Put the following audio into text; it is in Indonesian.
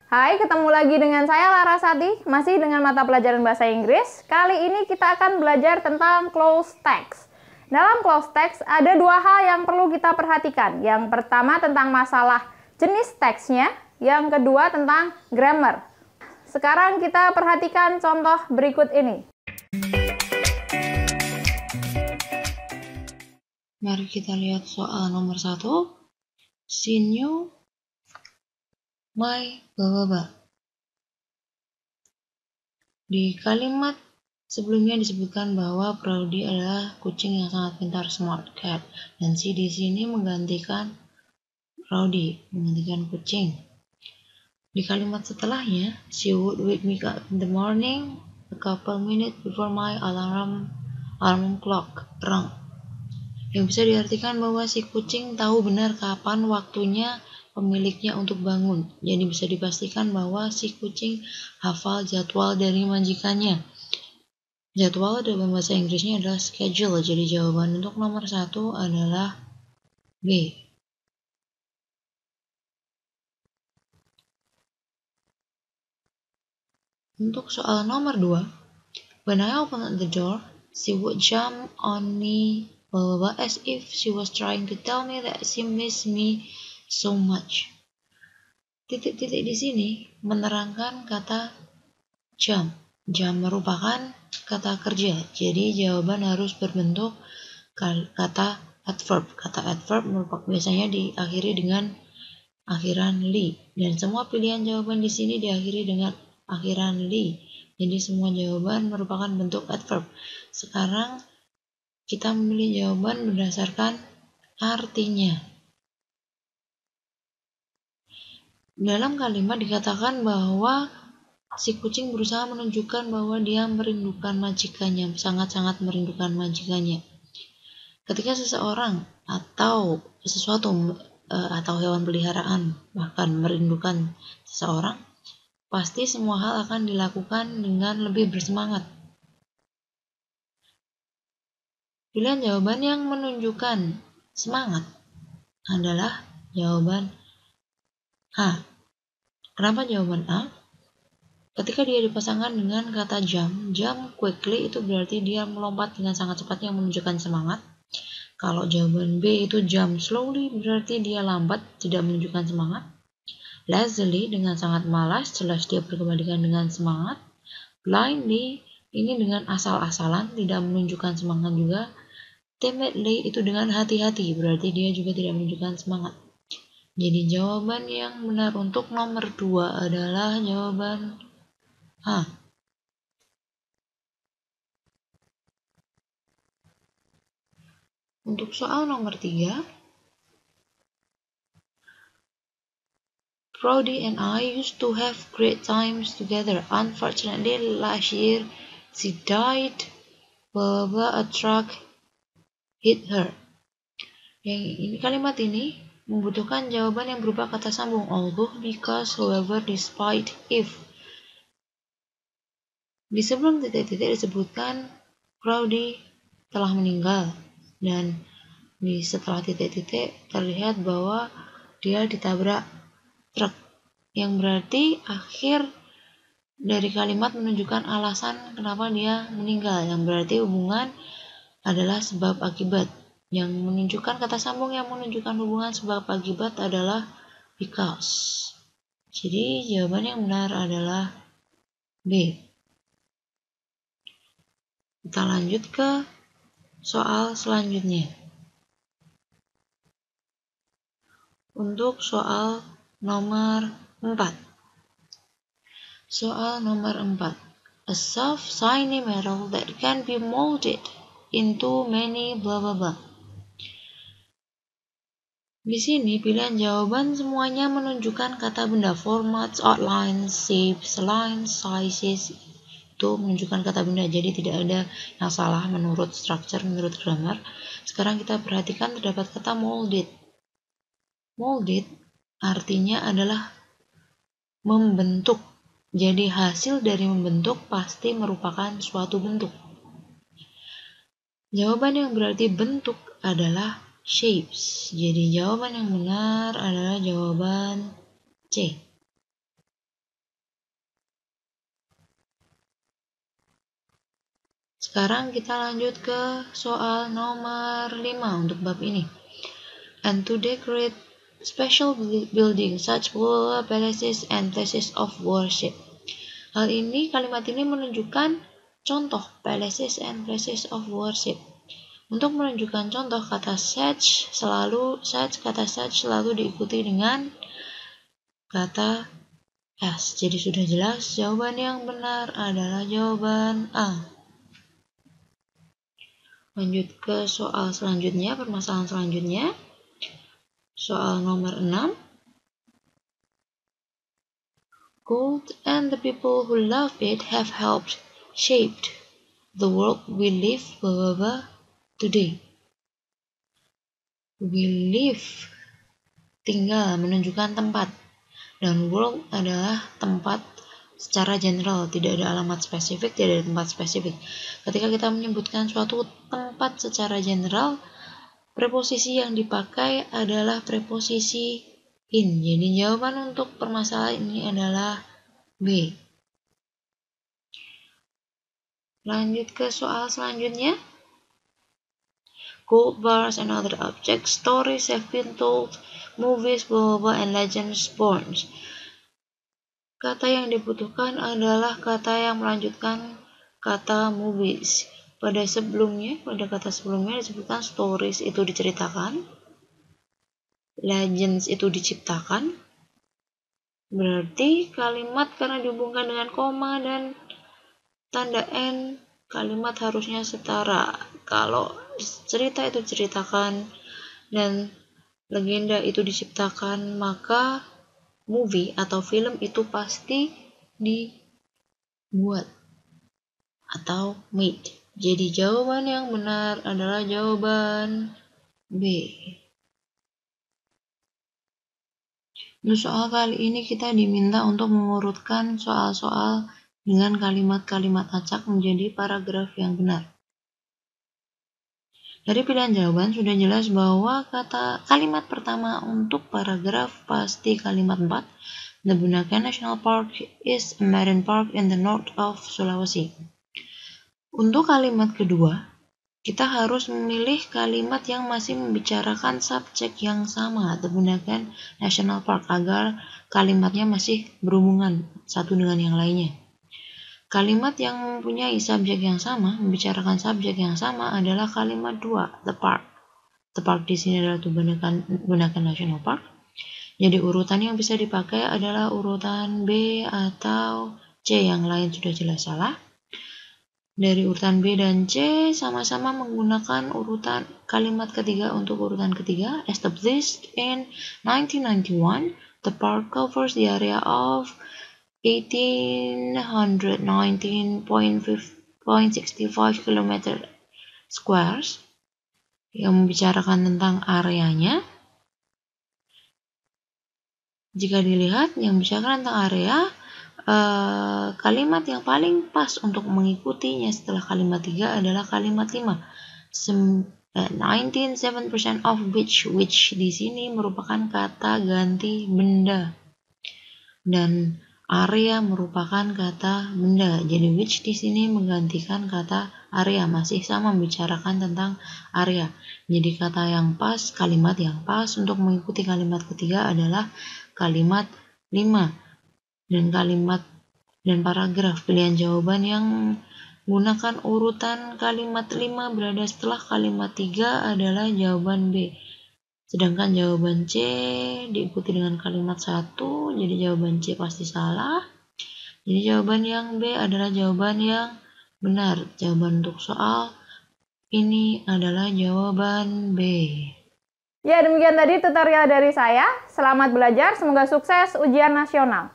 Hai, ketemu lagi dengan saya Larasati, masih dengan mata pelajaran bahasa Inggris. Kali ini kita akan belajar tentang close text. Dalam close text ada dua hal yang perlu kita perhatikan. Yang pertama tentang masalah jenis teksnya, yang kedua tentang grammar. Sekarang kita perhatikan contoh berikut ini. Mari kita lihat soal nomor 1. She knew my blah. Di kalimat sebelumnya disebutkan bahwa Proudy adalah kucing yang sangat pintar, smart cat, dan she di sini menggantikan Proudy, menggantikan kucing. Di kalimat setelahnya, she would wake me up in the morning a couple minutes before my alarm clock rang. Yang bisa diartikan bahwa si kucing tahu benar kapan waktunya pemiliknya untuk bangun. Jadi bisa dipastikan bahwa si kucing hafal jadwal dari majikannya. Jadwal dalam bahasa Inggrisnya adalah schedule. Jadi jawaban untuk nomor 1 adalah B. Untuk soal nomor 2, when I opened the door, she would jump on me as if she was trying to tell me that she missed me so much. Titik-titik di sini menerangkan kata jam. Jam merupakan kata kerja, jadi jawaban harus berbentuk kata adverb. Kata adverb biasanya diakhiri dengan akhiran li, dan semua pilihan jawaban di sini diakhiri dengan akhiran li. Jadi semua jawaban merupakan bentuk adverb. Sekarang kita memilih jawaban berdasarkan artinya. Dalam kalimat dikatakan bahwa si kucing berusaha menunjukkan bahwa dia merindukan majikannya, sangat-sangat merindukan majikannya. Ketika seseorang atau sesuatu atau hewan peliharaan bahkan merindukan seseorang, pasti semua hal akan dilakukan dengan lebih bersemangat. Pilihan jawaban yang menunjukkan semangat adalah jawaban A. Kenapa jawaban A? Ketika dia dipasangkan dengan kata jump quickly itu berarti dia melompat dengan sangat cepat yang menunjukkan semangat. Kalau jawaban B itu jump slowly berarti dia lambat, tidak menunjukkan semangat. Lazily dengan sangat malas, jelas dia berkebalikan dengan semangat. Blindly ini dengan asal-asalan, tidak menunjukkan semangat juga. Timidly itu dengan hati-hati, berarti dia juga tidak menunjukkan semangat. Jadi jawaban yang benar untuk nomor 2 adalah jawaban A. Untuk soal nomor 3, Proudy and I used to have great times together. Unfortunately, last year she died. A truck hit her. Kalimat ini membutuhkan jawaban yang berupa kata sambung. Although, because, however, despite, if. Di sebelum titik-titik disebutkan Proudy telah meninggal, dan setelah titik-titik terlihat bahwa dia ditabrak truk, yang berarti akhir dari kalimat menunjukkan alasan kenapa dia meninggal, yang berarti hubungan adalah sebab akibat. Yang menunjukkan kata sambung yang menunjukkan hubungan sebab akibat adalah because. Jadi jawaban yang benar adalah B. Kita lanjut ke soal selanjutnya. Untuk soal nomor 4. Soal nomor 4. A soft shiny metal that can be molded into many blah blah blah. Di sini pilihan jawaban semuanya menunjukkan kata benda. Formats, outlines, shapes, lines, sizes itu menunjukkan kata benda. Jadi tidak ada yang salah menurut structure, menurut grammar. Sekarang kita perhatikan terdapat kata molded. Molded artinya adalah membentuk. Jadi hasil dari membentuk pasti merupakan suatu bentuk. Jawaban yang berarti bentuk adalah shapes. Jadi jawaban yang benar adalah jawaban C. Sekarang kita lanjut ke soal nomor 5 untuk bab ini. And to decorate special buildings such as palaces and places of worship. Hal ini, kalimat ini menunjukkan contoh palaces and places of worship. Untuk menunjukkan contoh, kata such selalu diikuti dengan kata as. Jadi sudah jelas, jawaban yang benar adalah jawaban A. Lanjut ke soal selanjutnya, permasalahan selanjutnya. Soal nomor 6. Gold and the people who love it have helped shaped the world we live today. We live, tinggal, menunjukkan tempat. Dan world adalah tempat secara general, tidak ada alamat spesifik, tidak ada tempat spesifik. Ketika kita menyebutkan suatu tempat secara general, preposisi yang dipakai adalah preposisi in. Jadi jawaban untuk permasalahan ini adalah B. Lanjut ke soal selanjutnya. Gold bars and other objects, stories have been told, movies, and legends born. Kata yang dibutuhkan adalah kata yang melanjutkan kata movies. Pada kata sebelumnya disebutkan stories itu diceritakan, legends itu diciptakan. Berarti kalimat karena dihubungkan dengan koma dan tanda N, kalimat harusnya setara. Kalau cerita itu diceritakan dan legenda itu diciptakan, maka movie atau film itu pasti dibuat atau made. Jadi jawaban yang benar adalah jawaban B. Untuk soal kali ini kita diminta untuk mengurutkan soal-soal dengan kalimat-kalimat acak menjadi paragraf yang benar. Dari pilihan jawaban sudah jelas bahwa kalimat pertama untuk paragraf pasti kalimat 4. The Bunaken National Park is a marine park in the north of Sulawesi. Untuk kalimat kedua, kita harus memilih kalimat yang masih membicarakan subjek yang sama, The Bunaken National Park, agar kalimatnya masih berhubungan satu dengan yang lainnya. Kalimat yang mempunyai subjek yang sama, membicarakan subjek yang sama adalah kalimat 2, the park. The park di sini adalah Bunaken National Park. Jadi urutan yang bisa dipakai adalah urutan B atau C, yang lain sudah jelas salah. Dari urutan B dan C sama-sama menggunakan urutan kalimat ketiga untuk urutan ketiga. Established in 1991, the park covers the area of 1819.65 km squares, yang membicarakan tentang areanya. Jika dilihat yang membicarakan tentang area, kalimat yang paling pas untuk mengikutinya setelah kalimat 3 adalah kalimat 5. 97% of which di sini merupakan kata ganti benda. Dan area merupakan kata benda. Jadi which di sini menggantikan kata area, masih sama membicarakan tentang area. Jadi kata yang pas, kalimat yang pas untuk mengikuti kalimat ketiga adalah kalimat 5. Dan kalimat dan paragraf pilihan jawaban yang menggunakan urutan kalimat 5 berada setelah kalimat 3 adalah jawaban B. Sedangkan jawaban C diikuti dengan kalimat 1, jadi jawaban C pasti salah. Jadi jawaban yang B adalah jawaban yang benar. Jawaban untuk soal ini adalah jawaban B. Ya, demikian tadi tutorial dari saya. Selamat belajar, semoga sukses ujian nasional.